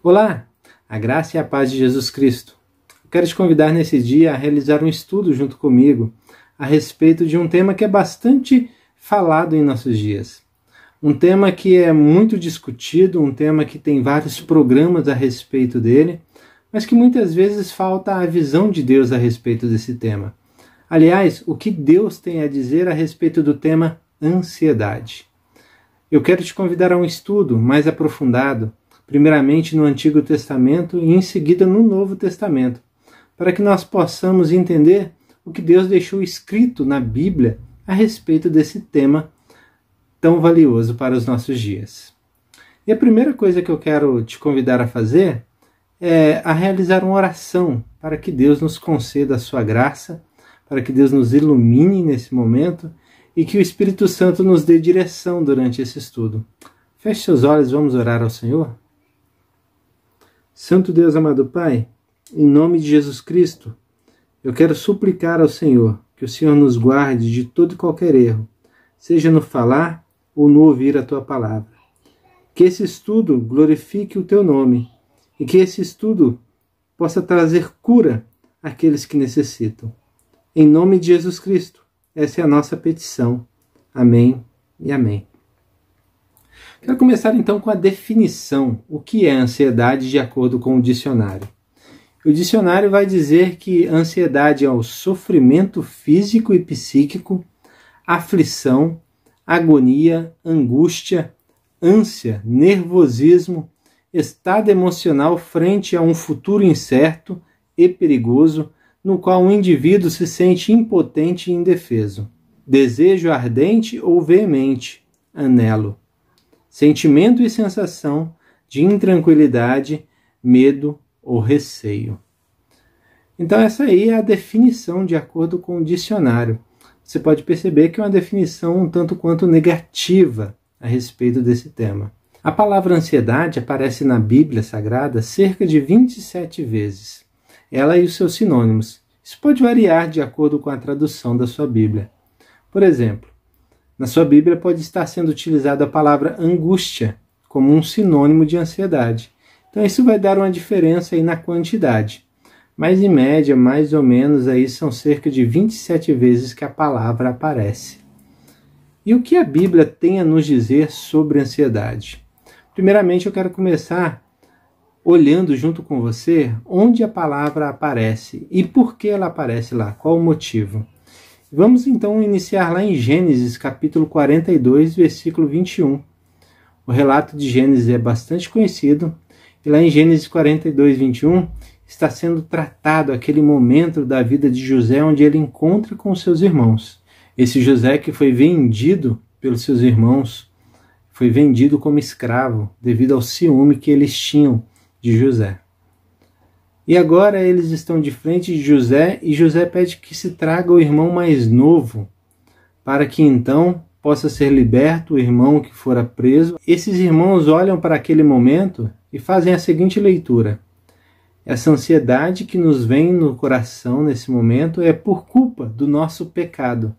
Olá, a graça e a paz de Jesus Cristo. Quero te convidar nesse dia a realizar um estudo junto comigo a respeito de um tema que é bastante falado em nossos dias. Um tema que é muito discutido, um tema que tem vários programas a respeito dele, mas que muitas vezes falta a visão de Deus a respeito desse tema. Aliás, o que Deus tem a dizer a respeito do tema ansiedade. Eu quero te convidar a um estudo mais aprofundado, primeiramente no Antigo Testamento e em seguida no Novo Testamento, para que nós possamos entender o que Deus deixou escrito na Bíblia a respeito desse tema tão valioso para os nossos dias. E a primeira coisa que eu quero te convidar a fazer é a realizar uma oração para que Deus nos conceda a sua graça, para que Deus nos ilumine nesse momento e que o Espírito Santo nos dê direção durante esse estudo. Feche seus olhos, vamos orar ao Senhor? Santo Deus, amado Pai, em nome de Jesus Cristo, eu quero suplicar ao Senhor que o Senhor nos guarde de todo e qualquer erro, seja no falar ou no ouvir a Tua palavra. Que esse estudo glorifique o Teu nome e que esse estudo possa trazer cura àqueles que necessitam. Em nome de Jesus Cristo, essa é a nossa petição. Amém e amém. Quero começar então com a definição. O que é ansiedade de acordo com o dicionário? O dicionário vai dizer que ansiedade é o sofrimento físico e psíquico, aflição, agonia, angústia, ânsia, nervosismo, estado emocional frente a um futuro incerto e perigoso, no qual o indivíduo se sente impotente e indefeso. Desejo ardente ou veemente, anelo. Sentimento e sensação de intranquilidade, medo ou receio. Então essa aí é a definição de acordo com o dicionário. Você pode perceber que é uma definição um tanto quanto negativa a respeito desse tema. A palavra ansiedade aparece na Bíblia Sagrada cerca de 27 vezes. Ela e os seus sinônimos. Isso pode variar de acordo com a tradução da sua Bíblia. Por exemplo, na sua Bíblia pode estar sendo utilizada a palavra angústia como um sinônimo de ansiedade. Então isso vai dar uma diferença aí na quantidade. Mas em média, mais ou menos, aí são cerca de 27 vezes que a palavra aparece. E o que a Bíblia tem a nos dizer sobre ansiedade? Primeiramente eu quero começar olhando junto com você onde a palavra aparece e por que ela aparece lá, qual o motivo. Vamos então iniciar lá em Gênesis capítulo 42, versículo 21. O relato de Gênesis é bastante conhecido e lá em Gênesis 42, 21 está sendo tratado aquele momento da vida de José onde ele encontra com seus irmãos. Esse José que foi vendido pelos seus irmãos, foi vendido como escravo devido ao ciúme que eles tinham de José. E agora eles estão de frente de José e José pede que se traga o irmão mais novo para que então possa ser liberto o irmão que fora preso. Esses irmãos olham para aquele momento e fazem a seguinte leitura. Essa ansiedade que nos vem no coração nesse momento é por culpa do nosso pecado,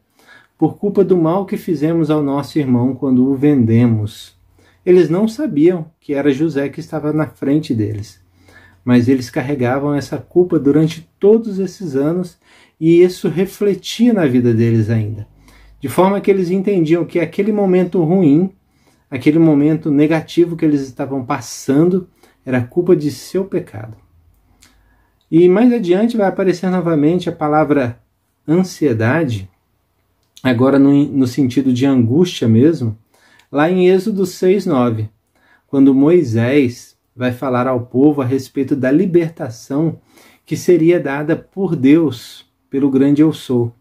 por culpa do mal que fizemos ao nosso irmão quando o vendemos. Eles não sabiam que era José que estava na frente deles, mas eles carregavam essa culpa durante todos esses anos e isso refletia na vida deles ainda. De forma que eles entendiam que aquele momento ruim, aquele momento negativo que eles estavam passando, era culpa de seu pecado. E mais adiante vai aparecer novamente a palavra ansiedade, agora no sentido de angústia mesmo, lá em Êxodo 6:9, quando Moisés vai falar ao povo a respeito da libertação que seria dada por Deus, pelo grande Eu Sou.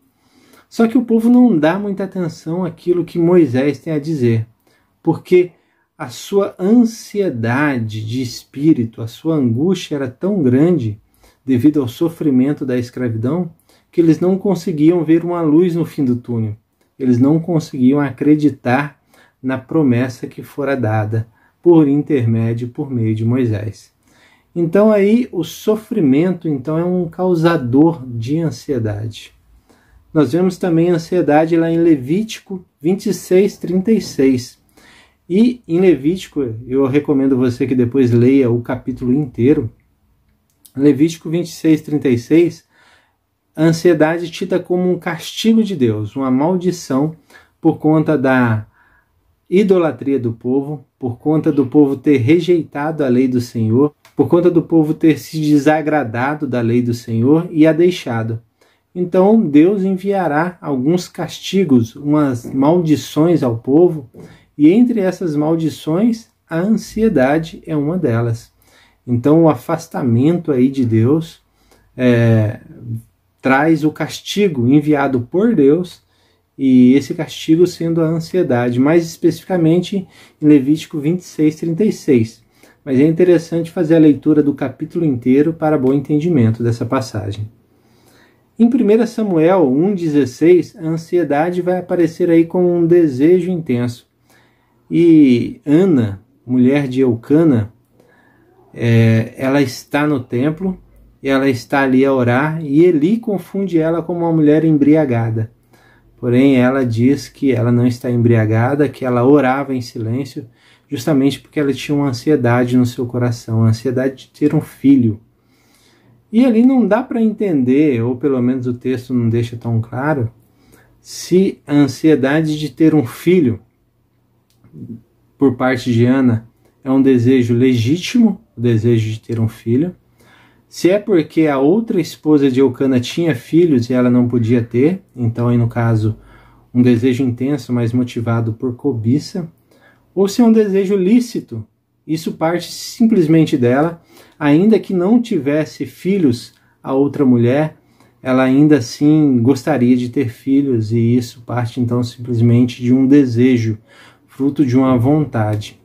Só que o povo não dá muita atenção àquilo que Moisés tem a dizer, porque a sua ansiedade de espírito, a sua angústia era tão grande devido ao sofrimento da escravidão, que eles não conseguiam ver uma luz no fim do túnel. Eles não conseguiam acreditar na promessa que fora dada por intermédio, por meio de Moisés. Então aí o sofrimento então é um causador de ansiedade. Nós vemos também a ansiedade lá em Levítico 26:36. E em Levítico, eu recomendo você que depois leia o capítulo inteiro. Levítico 26:36, a ansiedade é tida como um castigo de Deus, uma maldição por conta da idolatria do povo, por conta do povo ter rejeitado a lei do Senhor, por conta do povo ter se desagradado da lei do Senhor e a deixado. Então Deus enviará alguns castigos, umas maldições ao povo, e entre essas maldições, a ansiedade é uma delas. Então o afastamento aí de Deus traz o castigo enviado por Deus, e esse castigo sendo a ansiedade, mais especificamente em Levítico 26:36. Mas é interessante fazer a leitura do capítulo inteiro para bom entendimento dessa passagem. Em 1 Samuel 1,16, a ansiedade vai aparecer aí como um desejo intenso. E Ana, mulher de Eucana, ela está no templo, e ela está ali a orar, e Eli confunde ela com uma mulher embriagada. Porém, ela diz que ela não está embriagada, que ela orava em silêncio, justamente porque ela tinha uma ansiedade no seu coração, a ansiedade de ter um filho. E ali não dá para entender, ou pelo menos o texto não deixa tão claro, se a ansiedade de ter um filho por parte de Ana é um desejo legítimo, o desejo de ter um filho, se é porque a outra esposa de Eucana tinha filhos e ela não podia ter, então aí no caso um desejo intenso, mas motivado por cobiça, ou se é um desejo lícito, isso parte simplesmente dela, ainda que não tivesse filhos a outra mulher, ela ainda assim gostaria de ter filhos, e isso parte então simplesmente de um desejo, fruto de uma vontade.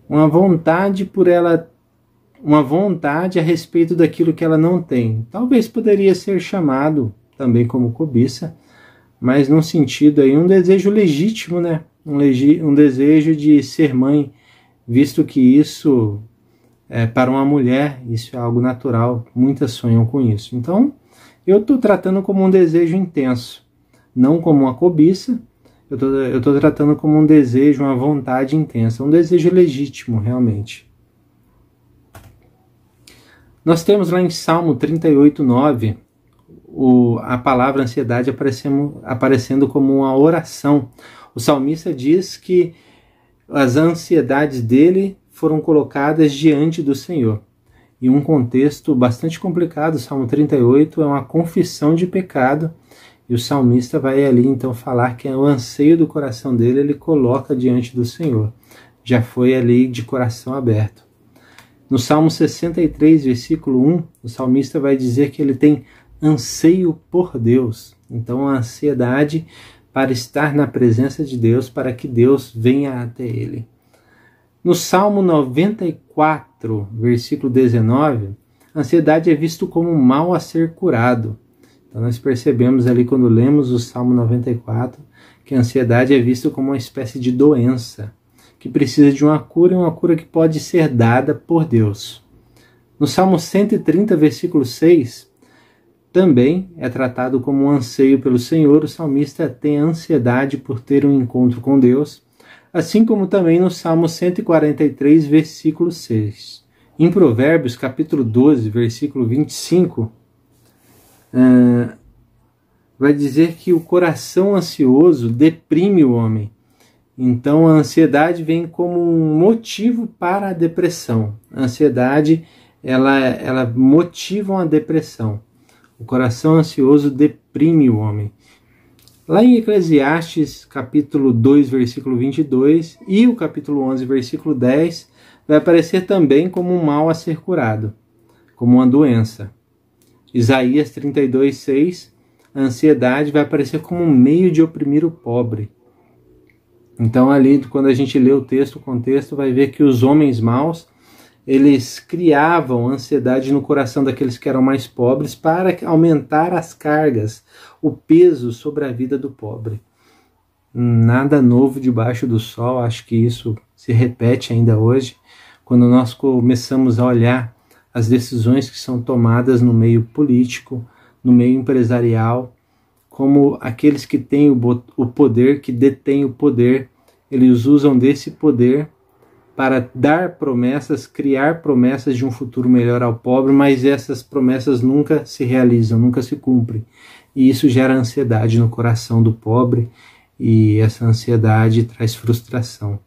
Uma vontade uma vontade a respeito daquilo que ela não tem. Talvez poderia ser chamado também como cobiça, mas num sentido aí, um desejo legítimo, né? Um desejo de ser mãe, visto que isso, para uma mulher, isso é algo natural, muitas sonham com isso. Então, eu estou tratando como um desejo intenso, não como uma cobiça, eu estou tratando como um desejo, uma vontade intensa, um desejo legítimo, realmente. Nós temos lá em Salmo 38:9, a palavra ansiedade aparecendo como uma oração. O salmista diz que as ansiedades dele foram colocadas diante do Senhor. Em um contexto bastante complicado, o Salmo 38 é uma confissão de pecado, e o salmista vai ali então falar que o anseio do coração dele ele coloca diante do Senhor. Já foi ali de coração aberto. No Salmo 63, versículo 1, o salmista vai dizer que ele tem anseio por Deus. Então a ansiedade para estar na presença de Deus, para que Deus venha até ele. No Salmo 94, versículo 19, a ansiedade é visto como um mal a ser curado. Então nós percebemos ali quando lemos o Salmo 94, que a ansiedade é vista como uma espécie de doença, que precisa de uma cura, e uma cura que pode ser dada por Deus. No Salmo 130, versículo 6, também é tratado como um anseio pelo Senhor. O salmista tem ansiedade por ter um encontro com Deus, assim como também no Salmo 143, versículo 6. Em Provérbios, capítulo 12, versículo 25, vai dizer que o coração ansioso deprime o homem. Então a ansiedade vem como um motivo para a depressão. A ansiedade, ela motiva uma depressão. O coração ansioso deprime o homem. Lá em Eclesiastes, capítulo 2, versículo 22, e o capítulo 11, versículo 10, vai aparecer também como um mal a ser curado, como uma doença. Isaías 32, 6, a ansiedade vai aparecer como um meio de oprimir o pobre. Então ali, quando a gente lê o contexto, vai ver que os homens maus, eles criavam ansiedade no coração daqueles que eram mais pobres para aumentar as cargas, o peso sobre a vida do pobre. Nada novo debaixo do sol, acho que isso se repete ainda hoje, quando nós começamos a olhar as decisões que são tomadas no meio político, no meio empresarial, como aqueles que têm o poder, que detêm o poder, eles usam desse poder para dar promessas, criar promessas de um futuro melhor ao pobre, mas essas promessas nunca se realizam, nunca se cumprem. E isso gera ansiedade no coração do pobre, e essa ansiedade traz frustração.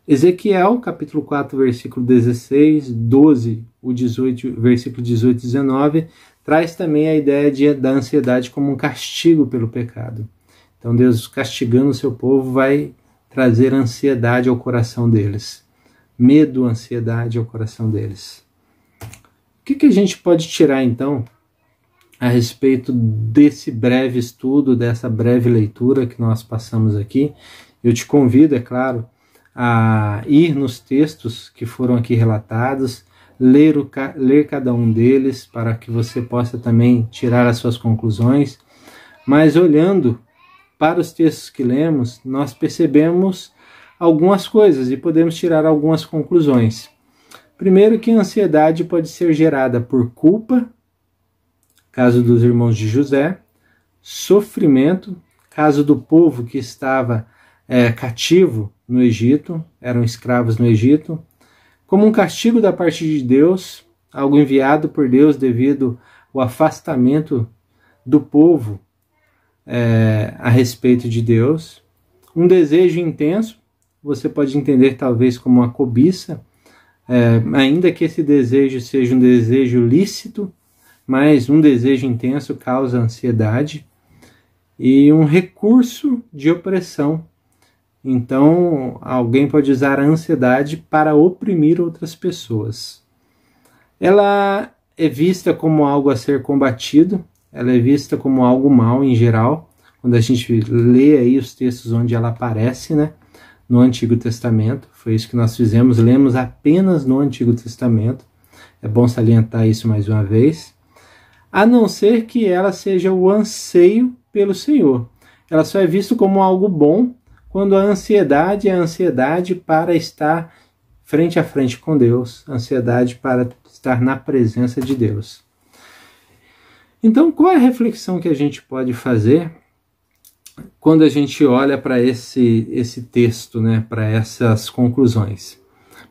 Ezequiel, capítulo 4, versículo 16, 12, versículo 18 e 19, traz também a ideia da ansiedade como um castigo pelo pecado. Então Deus, castigando o seu povo, vai trazer ansiedade ao coração deles. Medo, ansiedade ao coração deles. O que a gente pode tirar, então, a respeito desse breve estudo, dessa breve leitura que nós passamos aqui? Eu te convido, é claro, a ir nos textos que foram aqui relatados, ler cada um deles, para que você possa também tirar as suas conclusões. Mas olhando para os textos que lemos, nós percebemos algumas coisas e podemos tirar algumas conclusões. Primeiro, que a ansiedade pode ser gerada por culpa, caso dos irmãos de José, sofrimento, caso do povo que estava cativo no Egito, eram escravos no Egito, como um castigo da parte de Deus, algo enviado por Deus devido ao afastamento do povo a respeito de Deus. Um desejo intenso, você pode entender talvez como uma cobiça, ainda que esse desejo seja um desejo lícito, mas um desejo intenso causa ansiedade. E um recurso de opressão. Então, alguém pode usar a ansiedade para oprimir outras pessoas. Ela é vista como algo a ser combatido, ela é vista como algo mal em geral, quando a gente lê aí os textos onde ela aparece, né, no Antigo Testamento. Foi isso que nós fizemos, lemos apenas no Antigo Testamento. É bom salientar isso mais uma vez. A não ser que ela seja o anseio pelo Senhor. Ela só é vista como algo bom quando a ansiedade é a ansiedade para estar frente a frente com Deus, ansiedade para estar na presença de Deus. Então, qual é a reflexão que a gente pode fazer quando a gente olha para esse texto, né, para essas conclusões?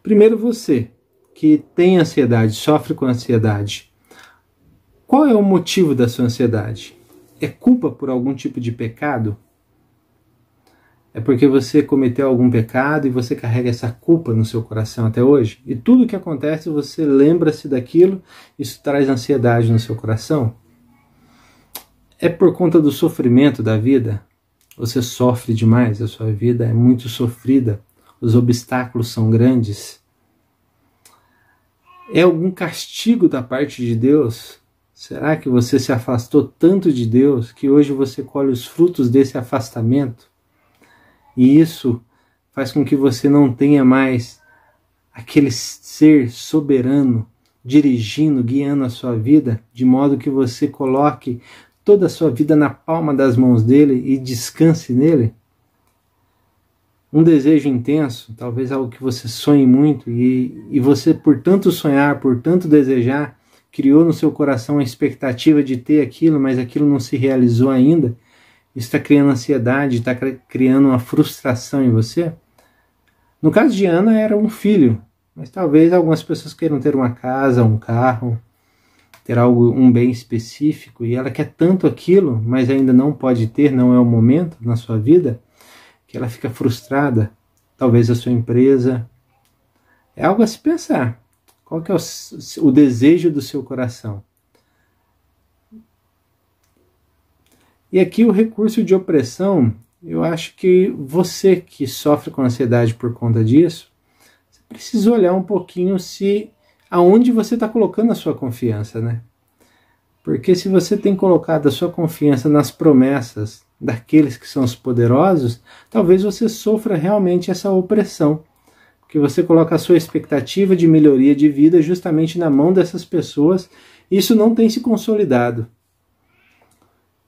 Primeiro, você que tem ansiedade, sofre com ansiedade, qual é o motivo da sua ansiedade? É culpa por algum tipo de pecado? É porque você cometeu algum pecado e você carrega essa culpa no seu coração até hoje? E tudo que acontece, você lembra-se daquilo, isso traz ansiedade no seu coração? É por conta do sofrimento da vida? Você sofre demais, a sua vida é muito sofrida, os obstáculos são grandes? É algum castigo da parte de Deus? Será que você se afastou tanto de Deus que hoje você colhe os frutos desse afastamento? E isso faz com que você não tenha mais aquele ser soberano dirigindo, guiando a sua vida, de modo que você coloque toda a sua vida na palma das mãos dele e descanse nele? Um desejo intenso, talvez algo que você sonhe muito, e você, por tanto sonhar, por tanto desejar, criou no seu coração a expectativa de ter aquilo, mas aquilo não se realizou ainda. Isso está criando ansiedade, está criando uma frustração em você. No caso de Ana, era um filho, mas talvez algumas pessoas queiram ter uma casa, um carro, ter um bem específico, e ela quer tanto aquilo, mas ainda não pode ter, não é o momento na sua vida, que ela fica frustrada. Talvez a sua empresa. É algo a se pensar. Qual que é o desejo do seu coração? E aqui o recurso de opressão, eu acho que você que sofre com ansiedade por conta disso, você precisa olhar um pouquinho aonde você está colocando a sua confiança, né? Porque se você tem colocado a sua confiança nas promessas daqueles que são os poderosos, talvez você sofra realmente essa opressão. Porque você coloca a sua expectativa de melhoria de vida justamente na mão dessas pessoas, e isso não tem se consolidado.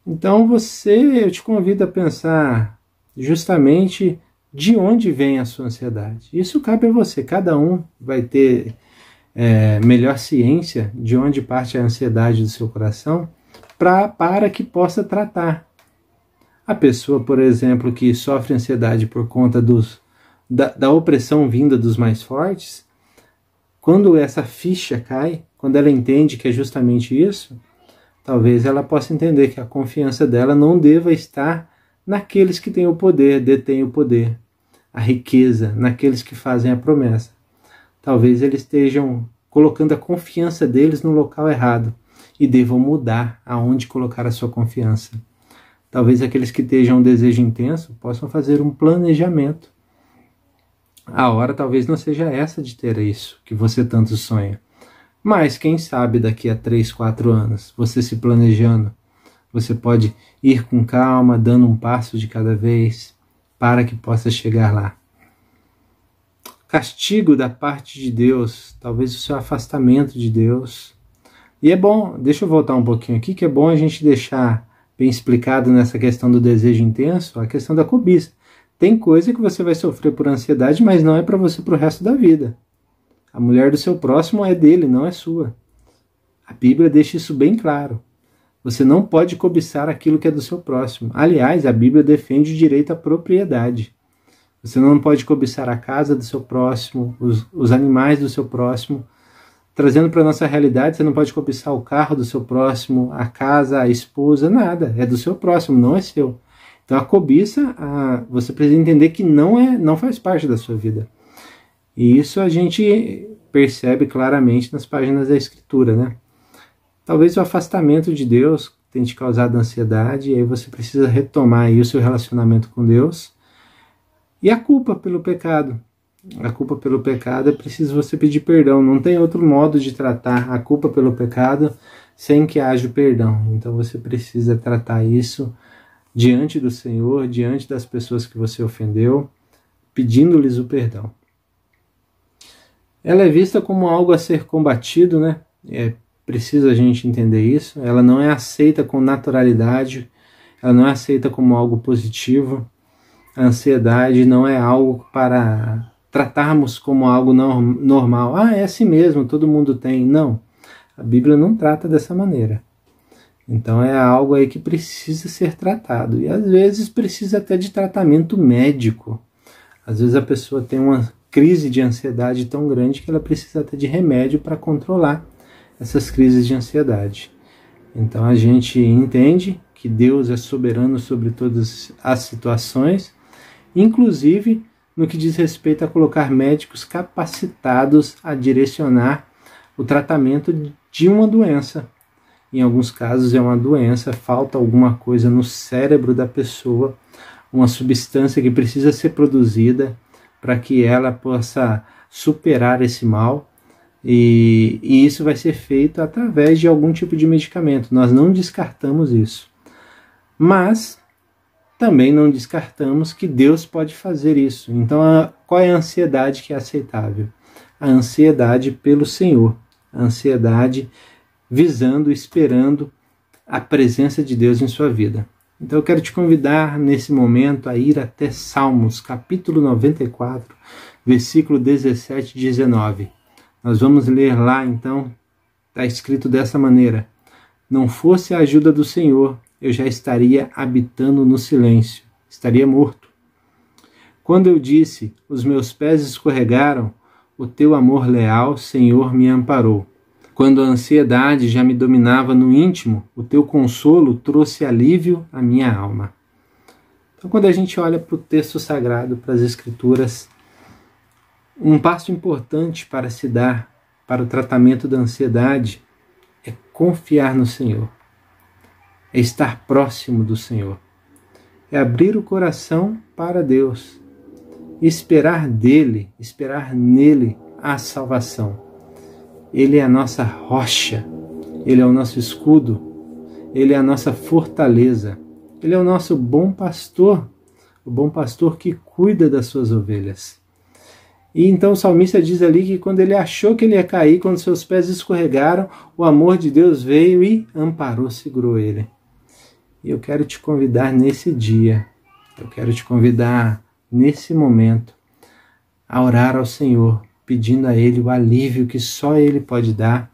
Então eu te convido a pensar justamente de onde vem a sua ansiedade. Isso cabe a você, cada um vai ter melhor ciência de onde parte a ansiedade do seu coração para que possa tratar. A pessoa, por exemplo, que sofre ansiedade por conta da opressão vinda dos mais fortes, quando essa ficha cai, quando ela entende que é justamente isso, talvez ela possa entender que a confiança dela não deva estar naqueles que têm o poder, detêm o poder, a riqueza, naqueles que fazem a promessa. Talvez eles estejam colocando a confiança deles no local errado e devam mudar aonde colocar a sua confiança. Talvez aqueles que estejam um desejo intenso possam fazer um planejamento. A hora talvez não seja essa de ter isso que você tanto sonha. Mas quem sabe daqui a 3, 4 anos, você se planejando, você pode ir com calma, dando um passo de cada vez, para que possa chegar lá. Castigo da parte de Deus, talvez o seu afastamento de Deus. E é bom, deixa eu voltar um pouquinho aqui, que é bom a gente deixar bem explicado nessa questão do desejo intenso, a questão da cobiça. Tem coisa que você vai sofrer por ansiedade, mas não é para você pro resto da vida. A mulher do seu próximo é dele, não é sua. A Bíblia deixa isso bem claro. Você não pode cobiçar aquilo que é do seu próximo. Aliás, a Bíblia defende o direito à propriedade. Você não pode cobiçar a casa do seu próximo, os animais do seu próximo. Trazendo para a nossa realidade, você não pode cobiçar o carro do seu próximo, a casa, a esposa, nada. É do seu próximo, não é seu. Então a cobiça, você precisa entender que não faz parte da sua vida. E isso a gente percebe claramente nas páginas da Escritura, né? Talvez o afastamento de Deus tenha te causado ansiedade, e aí você precisa retomar aí o seu relacionamento com Deus. E a culpa pelo pecado. A culpa pelo pecado é preciso você pedir perdão. Não tem outro modo de tratar a culpa pelo pecado sem que haja o perdão. Então você precisa tratar isso diante do Senhor, diante das pessoas que você ofendeu, pedindo-lhes o perdão. Ela é vista como algo a ser combatido, né? É preciso a gente entender isso. Ela não é aceita com naturalidade, ela não é aceita como algo positivo. A ansiedade não é algo para tratarmos como algo normal. É assim mesmo, todo mundo tem. Não, a Bíblia não trata dessa maneira. Então é algo aí que precisa ser tratado. E às vezes precisa até de tratamento médico. Às vezes a pessoa tem uma crise de ansiedade tão grande que ela precisa até de remédio para controlar essas crises de ansiedade. Então a gente entende que Deus é soberano sobre todas as situações, inclusive no que diz respeito a colocar médicos capacitados a direcionar o tratamento de uma doença. Em alguns casos é uma doença, falta alguma coisa no cérebro da pessoa, uma substância que precisa ser produzida para que ela possa superar esse mal, e isso vai ser feito através de algum tipo de medicamento. Nós não descartamos isso, mas também não descartamos que Deus pode fazer isso. Então, qual é a ansiedade que é aceitável? A ansiedade pelo Senhor, a ansiedade visando, esperando a presença de Deus em sua vida. Então eu quero te convidar nesse momento a ir até Salmos, capítulo 94, versículo 17 e 19. Nós vamos ler lá, então, está escrito dessa maneira: não fosse a ajuda do Senhor, eu já estaria habitando no silêncio, estaria morto. Quando eu disse, os meus pés escorregaram, o teu amor leal, Senhor, me amparou. Quando a ansiedade já me dominava no íntimo, o teu consolo trouxe alívio à minha alma. Então, quando a gente olha para o texto sagrado, para as Escrituras, um passo importante para se dar para o tratamento da ansiedade é confiar no Senhor, é estar próximo do Senhor, é abrir o coração para Deus, esperar dele, esperar nele a salvação. Ele é a nossa rocha, Ele é o nosso escudo, Ele é a nossa fortaleza, Ele é o nosso bom pastor, o bom pastor que cuida das suas ovelhas. E então o salmista diz ali que quando ele achou que ele ia cair, quando seus pés escorregaram, o amor de Deus veio e amparou, segurou ele. E eu quero te convidar nesse dia, eu quero te convidar nesse momento a orar ao Senhor, pedindo a Ele o alívio que só Ele pode dar,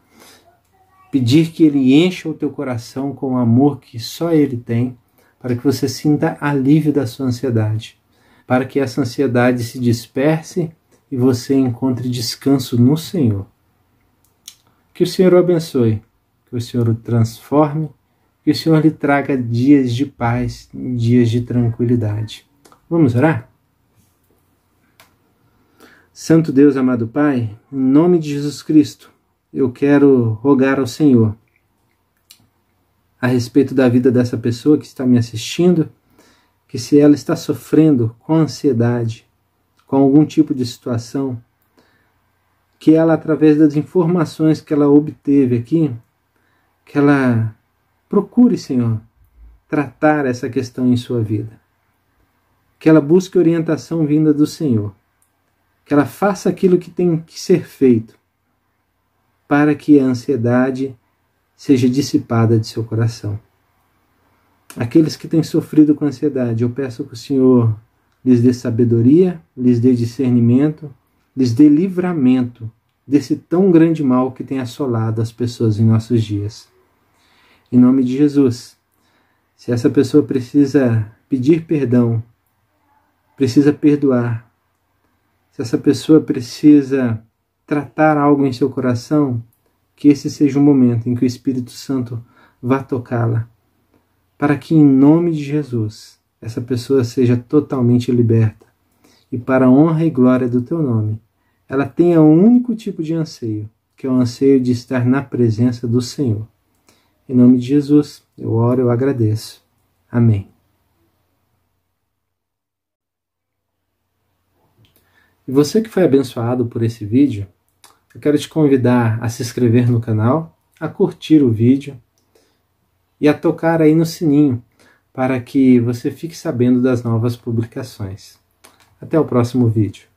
pedir que Ele encha o teu coração com o amor que só Ele tem, para que você sinta alívio da sua ansiedade, para que essa ansiedade se disperse e você encontre descanso no Senhor. Que o Senhor o abençoe, que o Senhor o transforme, que o Senhor lhe traga dias de paz, dias de tranquilidade. Vamos orar? Santo Deus, amado Pai, em nome de Jesus Cristo, eu quero rogar ao Senhor a respeito da vida dessa pessoa que está me assistindo, que se ela está sofrendo com ansiedade, com algum tipo de situação, que ela, através das informações que ela obteve aqui, que ela procure, Senhor, tratar essa questão em sua vida. Que ela busque orientação vinda do Senhor. Que ela faça aquilo que tem que ser feito para que a ansiedade seja dissipada de seu coração. Aqueles que têm sofrido com ansiedade, eu peço que o Senhor lhes dê sabedoria, lhes dê discernimento, lhes dê livramento desse tão grande mal que tem assolado as pessoas em nossos dias. Em nome de Jesus, se essa pessoa precisa pedir perdão, precisa perdoar, se essa pessoa precisa tratar algo em seu coração, que esse seja o momento em que o Espírito Santo vá tocá-la, para que em nome de Jesus essa pessoa seja totalmente liberta e para a honra e glória do teu nome, ela tenha um único tipo de anseio, que é o anseio de estar na presença do Senhor. Em nome de Jesus, eu oro e eu agradeço. Amém. E você que foi abençoado por esse vídeo, eu quero te convidar a se inscrever no canal, a curtir o vídeo e a tocar aí no sininho para que você fique sabendo das novas publicações. Até o próximo vídeo.